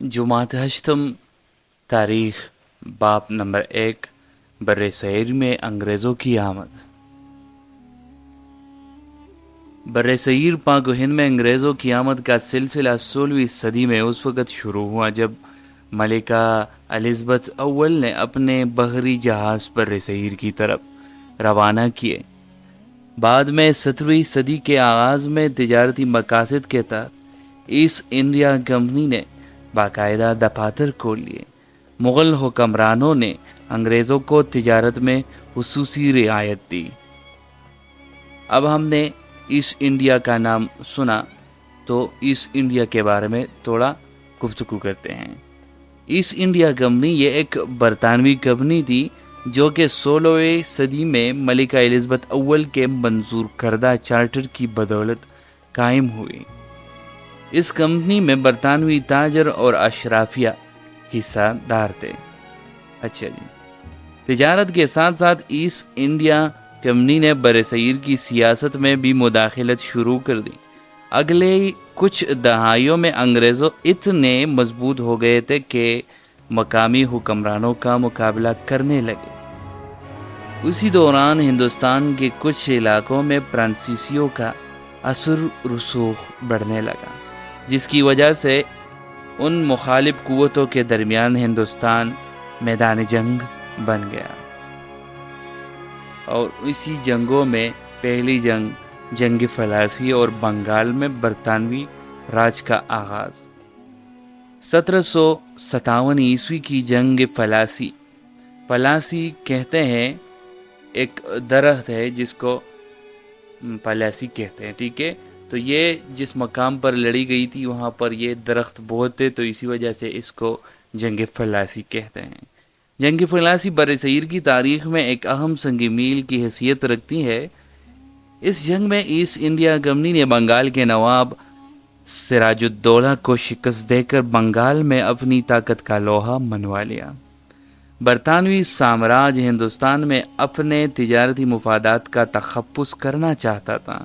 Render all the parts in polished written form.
جماعت ہشتم تاریخ باب نمبر 1 بر صغیر میں انگریزوں کی آمد۔ بر صغیر پاک و ہند میں انگریزوں کی آمد کا سلسلہ 16ویں صدی میں اس وقت شروع ہوا جب ملکہ الزبتھ اول نے اپنے بحری جہاز بر صغیر کی طرف روانہ کیے۔ بعد میں 17ویں صدی کے آغاز میں تجارتی مقاصد کے تحت ایسٹ انڈیا کمپنی نے باقاعدہ دفاتر کھول لیے۔ مغل حکمرانوں نے انگریزوں کو تجارت میں خصوصی رعایت دی۔ اب ہم نے ایسٹ انڈیا کا نام سنا تو ایسٹ انڈیا کے بارے میں تھوڑا گفتگو کرتے ہیں۔ ایسٹ انڈیا کمپنی یہ ایک برطانوی کمپنی تھی جو کہ 16ویں صدی میں ملکہ الزبتھ اول کے منظور کردہ چارٹر کی بدولت قائم ہوئی۔ اس کمپنی میں برطانوی تاجر اور اشرافیہ حصہ دار تھے۔ اچھا جی، تجارت کے ساتھ ساتھ ایسٹ انڈیا کمپنی نے برصغیر کی سیاست میں بھی مداخلت شروع کر دی۔ اگلے کچھ دہائیوں میں انگریزوں اتنے مضبوط ہو گئے تھے کہ مقامی حکمرانوں کا مقابلہ کرنے لگے۔ اسی دوران ہندوستان کے کچھ علاقوں میں فرانسیسیوں کا اثر رسوخ بڑھنے لگا، جس کی وجہ سے ان مخالف قوتوں کے درمیان ہندوستان میدان جنگ بن گیا، اور اسی جنگوں میں پہلی جنگ فلاسی اور بنگال میں برطانوی راج کا آغاز۔ 1757 عیسوی کی جنگ فلاسی کہتے ہیں، ایک درخت ہے جس کو پلاسی کہتے ہیں، ٹھیک ہے؟ تو یہ جس مقام پر لڑی گئی تھی وہاں پر یہ درخت بہت تھے، تو اسی وجہ سے اس کو جنگ فلاسی کہتے ہیں۔ جنگ فلاسی برصغیر کی تاریخ میں ایک اہم سنگ میل کی حیثیت رکھتی ہے۔ اس جنگ میں ایسٹ انڈیا کمپنی نے بنگال کے نواب سراج الدولہ کو شکست دے کر بنگال میں اپنی طاقت کا لوہا منوا لیا۔ برطانوی سامراج ہندوستان میں اپنے تجارتی مفادات کا تحفظ کرنا چاہتا تھا،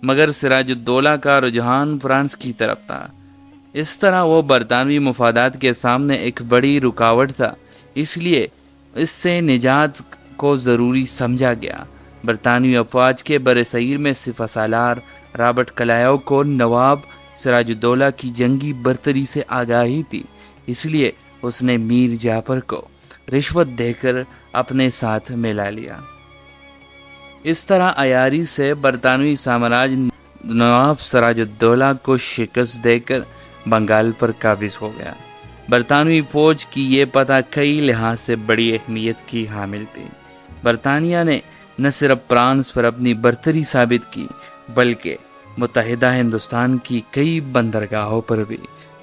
مگر سراج الدولہ کا رجحان فرانس کی طرف تھا۔ اس طرح وہ برطانوی مفادات کے سامنے ایک بڑی رکاوٹ تھا، اس لیے اس سے نجات کو ضروری سمجھا گیا۔ برطانوی افواج کے برصغیر میں سپہ سالار رابرٹ کلائیو کو نواب سراج الدولہ کی جنگی برتری سے آگاہی تھی، اس لیے اس نے میر جعفر کو رشوت دے کر اپنے ساتھ ملا لیا۔ اس طرح عیاری سے برطانوی سامراج نواب سراج الدولہ کو شکست دے کر بنگال پر قابض ہو گیا۔ برطانوی فوج کی یہ فتح کئی لحاظ سے بڑی اہمیت کی حامل تھی۔ برطانیہ نے نہ صرف فرانس پر اپنی برتری ثابت کی بلکہ متحدہ ہندوستان کی کئی بندرگاہوں پر بھی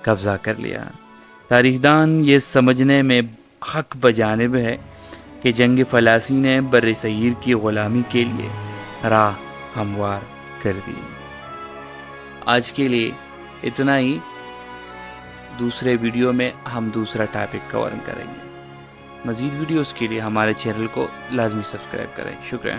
قبضہ کر لیا۔ تاریخ دان یہ سمجھنے میں حق بجانب ہے کہ جنگ فلاسی نے برصغیر کی غلامی کے لیے راہ ہموار کر دی۔ آج کے لیے اتنا ہی، دوسرے ویڈیو میں ہم دوسرا ٹاپک کور کریں گے۔ مزید ویڈیوز کے لیے ہمارے چینل کو لازمی سبسکرائب کریں۔ شکریہ۔